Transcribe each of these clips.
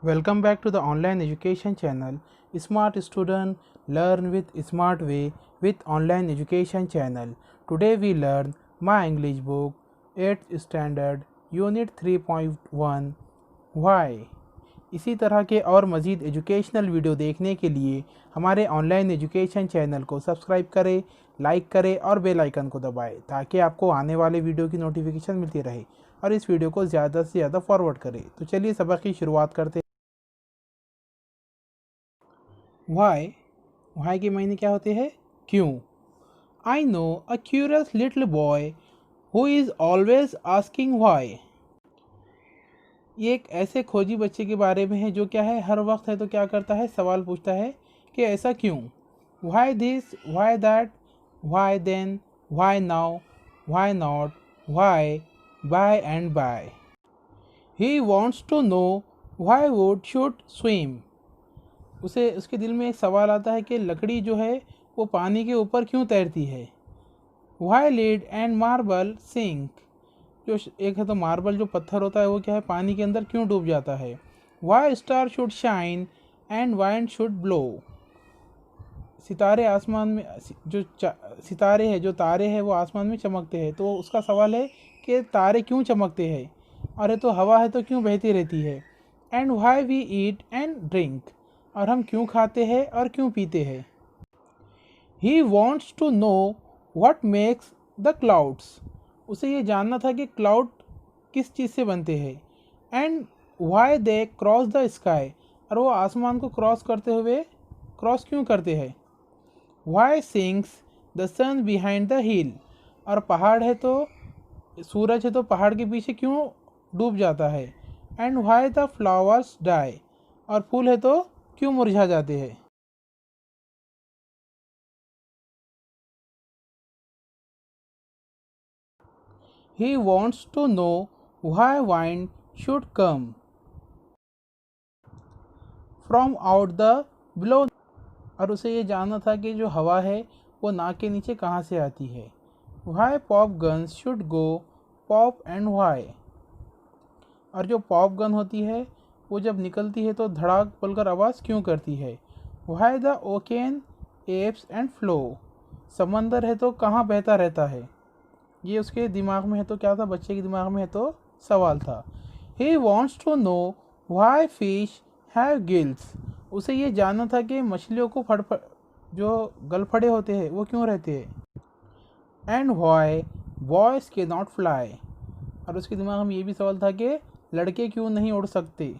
Welcome back to the online education channel. Smart student learn with smart way with online education channel. Today we learn my English book 8th standard unit 3.1 why. इसी तरह के और मज़ीद educational video देखने के लिए हमारे online education channel को सब्सक्राइब करें, लाइक करें और बेल आइकन को दबाएं ताकि आपको आने वाले वीडियो की नोटिफिकेशन मिलती रहे और इस वीडियो को ज़्यादा से ज़्यादा फॉरवर्ड करें। तो चलिए सबक की शुरुआत करते हैं। वाई के मायने क्या होते हैं? क्यों। I know a curious little boy who is always asking why. ये एक ऐसे खोजी बच्चे के बारे में है जो क्या है, हर वक्त है तो क्या करता है, सवाल पूछता है कि ऐसा क्यों। Why this, why that, why then, why now, why not, why, by and by. He wants to know why wood should swim. उसे उसके दिल में एक सवाल आता है कि लकड़ी जो है वो पानी के ऊपर क्यों तैरती है। Why lead and marble sink. जो एक है तो मार्बल जो पत्थर होता है वो क्या है, पानी के अंदर क्यों डूब जाता है। Why star should shine and wind should blow. सितारे आसमान में जो सितारे हैं, जो तारे हैं वो आसमान में चमकते हैं, तो उसका सवाल है कि तारे क्यों चमकते हैं। और है तो हवा है तो क्यों बहती रहती है। And why we eat and drink. और हम क्यों खाते हैं और क्यों पीते हैं। He wants to know what makes the clouds. उसे ये जानना था कि क्लाउड किस चीज़ से बनते हैं। And why they cross the sky. और वो आसमान को क्रॉस करते हुए क्रॉस क्यों करते हैं। Why sinks the sun behind the hill. और पहाड़ है तो सूरज है तो पहाड़ के पीछे क्यों डूब जाता है। And why the flowers die. और फूल है तो क्यों मुरझा जाते हैं। He wants to know why wind should come from out the below। और उसे ये जानना था कि जो हवा है वो नाक के नीचे कहाँ से आती है। Why pop guns should go pop and why। और जो पॉप गन होती है वो जब निकलती है तो धड़ाक बोलकर आवाज़ क्यों करती है। Why the ocean ebbs and flow। समंदर है तो कहाँ बहता रहता है। ये उसके दिमाग में है तो क्या था, बच्चे के दिमाग में है तो सवाल था। He wants to know why fish have gills. उसे ये जानना था कि मछलियों को जो गलफड़े होते हैं वो क्यों रहते हैं। एंड वाई बॉयज़ के नॉट फ्लाई। और उसके दिमाग में ये भी सवाल था कि लड़के क्यों नहीं उड़ सकते।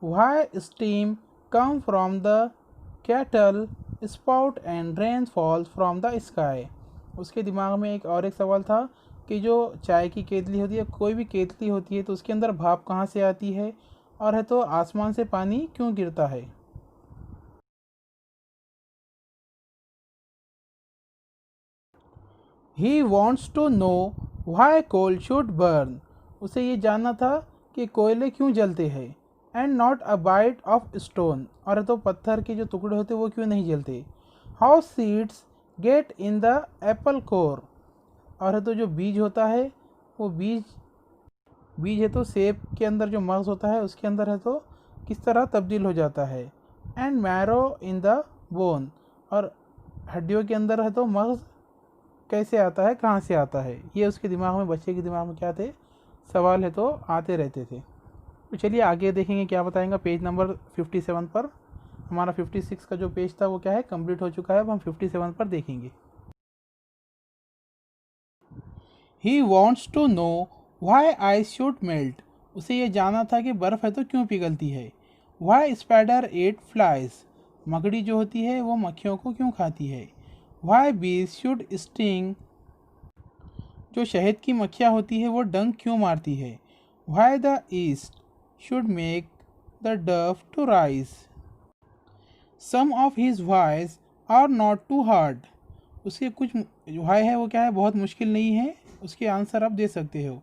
Why steam come from the kettle spout and rain falls from the sky. उसके दिमाग में एक सवाल था कि जो चाय की केतली होती है, कोई भी केतली होती है तो उसके अंदर भाप कहाँ से आती है और है तो आसमान से पानी क्यों गिरता है। He wants to know why coal should burn. उसे ये जानना था कि कोयले क्यों जलते हैं। And not a bite of stone. और है तो पत्थर के जो टुकड़े होते वो क्यों नहीं जलते। How seeds get in the Apple core. और है तो जो बीज होता है वो बीज है तो सेब के अंदर जो मग्ज़ होता है उसके अंदर है तो किस तरह तब्दील हो जाता है। And marrow in the bone. और हड्डियों के अंदर है तो मग्ज़ कैसे आता है, कहाँ से आता है। ये उसके दिमाग में, बच्चे के दिमाग में क्या थे, सवाल है तो आते रहते थे। तो चलिए आगे देखेंगे क्या बताएंगा। पेज नंबर 57 पर, हमारा 56 का जो पेज था वो क्या है, कंप्लीट हो चुका है। अब हम 57 पर देखेंगे। He wants to know why ice should melt. उसे ये जानना था कि बर्फ़ है तो क्यों पिघलती है। Why spider ate flies. मकड़ी जो होती है वो मक्खियों को क्यों खाती है। वाई बीज शुड स्टिंग। जो शहद की मक्खियाँ होती है वो डंक क्यों मारती है। Why the east should make the dove to rise. Some of his whys are not too hard. उसके कुछ वाई है वो क्या है, बहुत मुश्किल नहीं है। उसके आंसर आप दे सकते हो।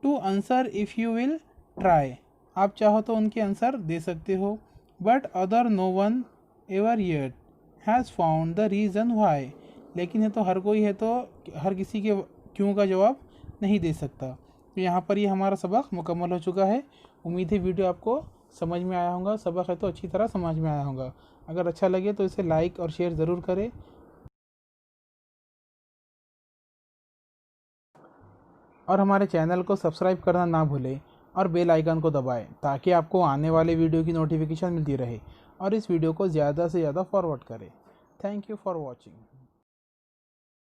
To answer if you will try. आप चाहो तो उनके आंसर दे सकते हो। But other no one ever yet has found the reason why. लेकिन है तो हर कोई है तो हर किसी के क्यों का जवाब नहीं दे सकता। तो यहाँ पर ये हमारा सबक मुकम्मल हो चुका है। उम्मीद है वीडियो आपको समझ में आया होगा, सबक है तो अच्छी तरह समझ में आया होगा। अगर अच्छा लगे तो इसे लाइक और शेयर ज़रूर करें। और हमारे चैनल को सब्सक्राइब करना ना भूलें और बेल आइकन को दबाएं ताकि आपको आने वाले वीडियो की नोटिफिकेशन मिलती रहे। और इस वीडियो को ज़्यादा से ज़्यादा फॉरवर्ड करें। Thank you for watching.